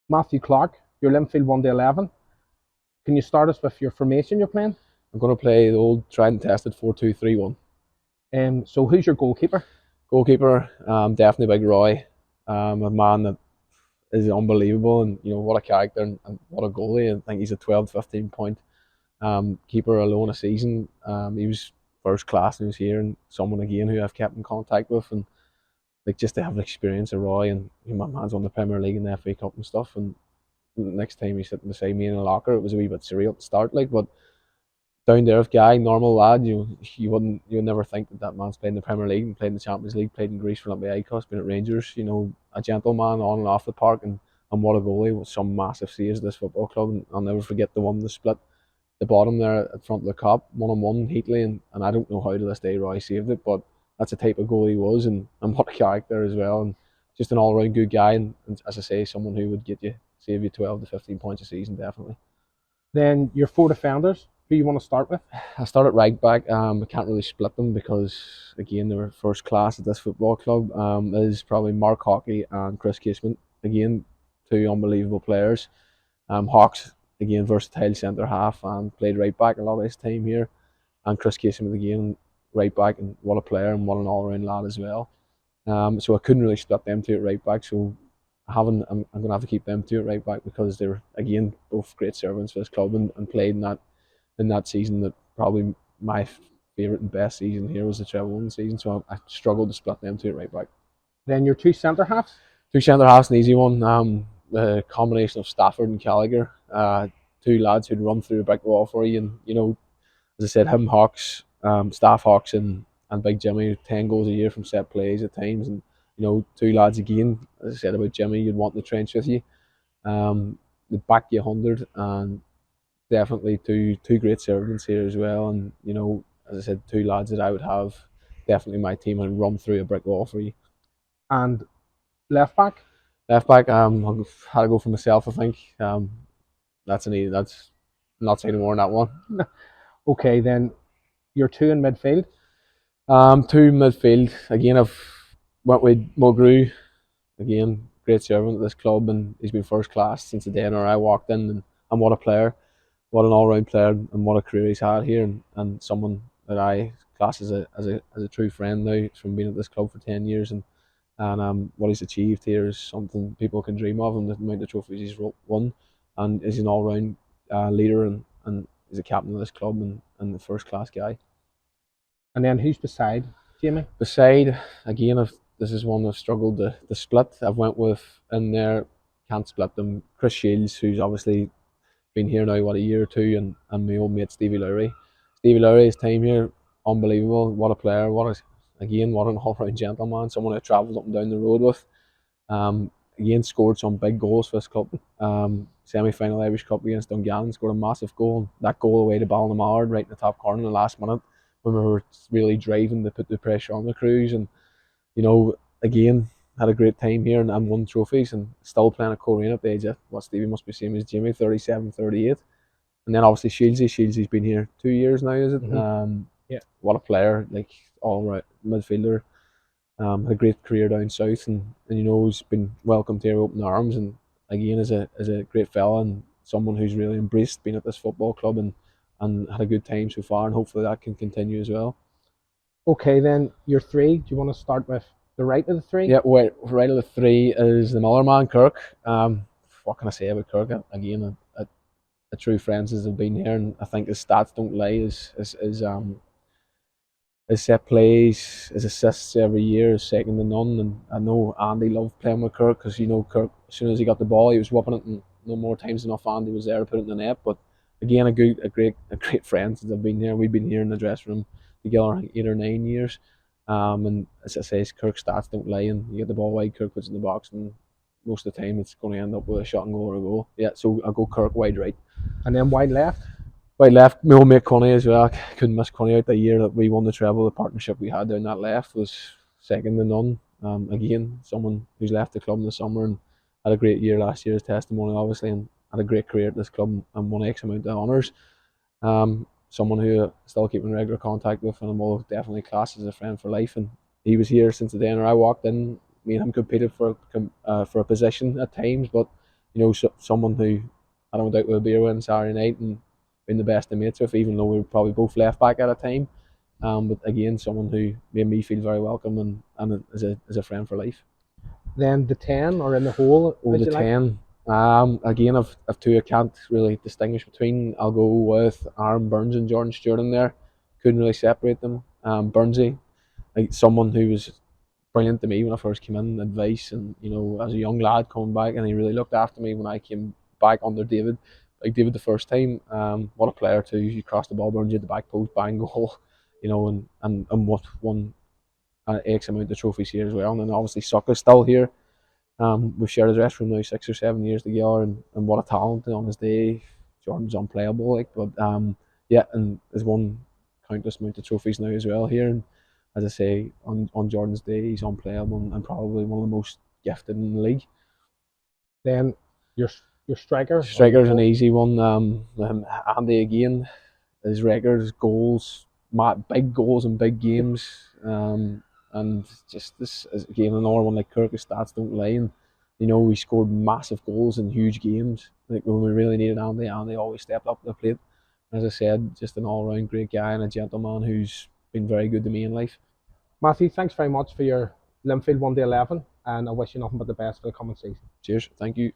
Matthew Clarke, your Linfield 1 to 11. Can you start us with your formation you're playing? I'm going to play the old tried and tested 4-2-3-1. So who's your goalkeeper? Goalkeeper, definitely Big Roy. A man that is unbelievable, and what a character, and what a goalie. I think he's a 12 to 15 point keeper alone a season. He was first class when he was here, and someone again who I've kept in contact with, and like just to have the experience of Roy, and my man's won the Premier League and the FA Cup and stuff. And the next time he's sitting beside me in a locker, it was a wee bit surreal at the start, like, but down to earth guy, normal lad. You would never think that man's played in the Premier League and played in the Champions League, played in Greece for Olympiacos, been at Rangers. A gentleman on and off the park, and what a goalie with some massive saves this football club. And I'll never forget the one, the split, the bottom there at front of the cup, 1-on-1 Heatley, and I don't know how to this day Roy saved it, but that's the type of goal he was, and what a character as well, and just an all round good guy, and as I say, someone who would save you 12 to 15 points a season definitely. Then your four defenders, who you want to start with? I started right back. I can't really split them because, again, they were first class at this football club. Is probably Mark Hockey and Chris Casement. Again, two unbelievable players. Hawks, again, versatile centre half and played right back a lot of his time here. And Chris Casement, again, right back, and what a player and what an all round lad as well. So I couldn't really split them two at right back. So I'm going to have to keep them two at right back because they're, again, both great servants for this club, and played in that season. That probably my favourite and best season here was the treble one season, so I struggled to split them two at right back. Then your two centre halves? Two centre halves, an easy one. The combination of Stafford and Gallagher, two lads who'd run through a brick wall for you. And as I said, him, Hawks, Staff Hawks, and Big Jimmy, 10 goals a year from set plays at times. And two lads again, as I said about Jimmy, you'd want in the trench with you. They'd back you 100, and definitely two great servants here as well. And as I said, two lads that I would have definitely my team and run through a brick wall for you. And left back? Left back, I had to go for myself. I think that's I'm not saying more on that one. Okay, then your two in midfield. Two midfield again. I've went with Mulgrew, again, great servant at this club, and he's been first class since the day I walked in. And what a player, what an all-round player, and what a career he's had here, and someone that I class as a true friend now from being at this club for 10 years, and what he's achieved here is something people can dream of, and the amount of trophies he's won, and is an all-round leader, and he's a captain of this club, and the first class guy. And then who's beside Jamie? Beside, again, this is one I've struggled to split. I've went with in there, can't split them. Chris Shields, who's obviously been here now, a year or two, and my old mate Stevie Lowry. Stevie Lowry's time here, unbelievable. What a player, what an all-round gentleman, someone I travelled up and down the road with. Again, scored some big goals for this club. Semi-final Irish Cup against Dungannon, scored a massive goal. That goal away to Ballinamard, right in the top corner in the last minute, when we were really driving to put the pressure on the Crews. And again, had a great time here, and won trophies, and still playing at Coleraine at the age of what Stevie must be same as Jimmy, 37, 38. And then obviously Shields's been here 2 years now, is it? Mm-hmm. Yeah. What a player, like all right midfielder. Had a great career down south, and he's been welcomed here with open arms, and again is a great fella, and someone who's really embraced being at this football club, and had a good time so far, and hopefully that can continue as well. Okay, then your three. Do you want to start with the right of the three? Yeah, right of the three is the Miller man, Clarke. What can I say about Clarke? Again, a true friend since I've been here, and I think his stats don't lie. His set plays, his assists every year is second to none. And I know Andy loved playing with Clarke, because Clarke, as soon as he got the ball, he was whooping it, and no more times than enough Andy was there to put it in the net. But again, a great friend since I've been here. We've been here in the dressing room together 8 or 9 years. And as I say, Kirk's stats don't lie, and you get the ball wide, Kirk puts it in the box, and most of the time it's going to end up with a shot and goal or a goal. Yeah, so I'll go Kirk wide right. And then wide left? Wide left, my old mate Connie as well. I couldn't miss Connie out the year that we won the treble. The partnership we had down that left was second to none. Again, someone who's left the club in the summer and had a great year last year as testimonial, obviously, and had a great career at this club and won X amount of honours. Someone who I still keep in regular contact with, and I'm all definitely classed as a friend for life. And he was here since the day I walked in. Me and him competed for a position at times, but someone who I don't doubt will be around Saturday night and been the best of mates with, even though we were probably both left back at a time. But again, someone who made me feel very welcome and is a friend for life. Then the 10 or in the hole, Oh, the 10. Again, I've two I can't really distinguish between. I'll go with Aaron Burns and Jordan Stewart in there. Couldn't really separate them. Burnsy, like someone who was brilliant to me when I first came in, advice, and as a young lad coming back, and he really looked after me when I came back under David. Like David the first time, what a player too. You cross the ball, Burns you at the back post, bang goal, and what won X amount of trophies here as well. And then obviously Succa's still here. We've shared his dressing room now 6 or 7 years together, and what a talent on his day. Jordan's unplayable, but yeah, and has won countless amount of trophies now as well here. And as I say, on Jordan's day, he's unplayable and probably one of the most gifted in the league. Then your striker. Striker's an easy one. Andy again, his records, goals, big goals in big games. And just this is again another one like Clarke, his stats don't lie. And we scored massive goals in huge games. Like when we really needed Andy always stepped up to the plate. As I said, just an all-round great guy and a gentleman who's been very good to me in life. Matthew, thanks very much for your Linfield 1 to 11, and I wish you nothing but the best for the coming season. Cheers, thank you.